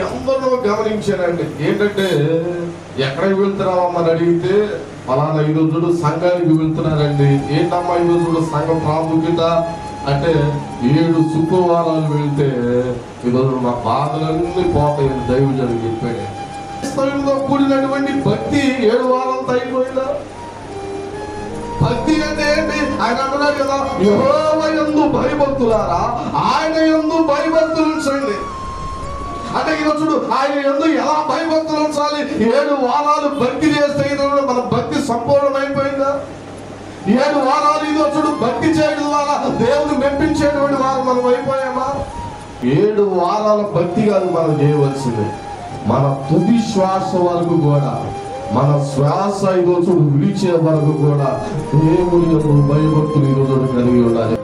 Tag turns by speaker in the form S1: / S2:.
S1: అందరూ గమనించారండి. ఏంటంటే ఎక్కడికి వెళ్తున్నామని అడిగితే ఫలానా ఈరోజు సంఘానికి వెళ్తున్నారండి. ఏంటమ్మా ఈరోజు సంఘం ప్రాముఖ్యత అంటే 7 శుక్రవారాలు వెళ్తే ఈరోజు మా బాధలన్నీ పోతాయని దైవజనుడు చెప్పాడు. కూడినటువంటి భక్తి 7 వారాలతో అయిపోయిందా? భక్తి అంటే ఏంటి? ఆయన అంటున్నారు కదా, యెహోవా యందు భయభక్తులారా ఆయన యందు భయభక్తులు ఉంచండి. అంటే ఈరోజు ఆయన యందు ఎలా భయభక్తులు ఉంచాలి? 7 వారాలు భక్తి చేస్తే ఈరోజు మన భక్తి సంపూర్ణమైపోయిందా? 7 వారాలు ఈరోజు భక్తి చేయడం ద్వారా దేవుని మెప్పించేటువంటి వారు మనం అయిపోయామా? 7 వారాల భక్తి కాదు మనం చేయవలసింది, మన తుది శ్వాస వరకు కూడా, మన శ్వాస ఈరోజు విడిచే వరకు కూడా దేవుని యొక్క భయభక్తులు ఈరోజు కలిగి ఉండాలి.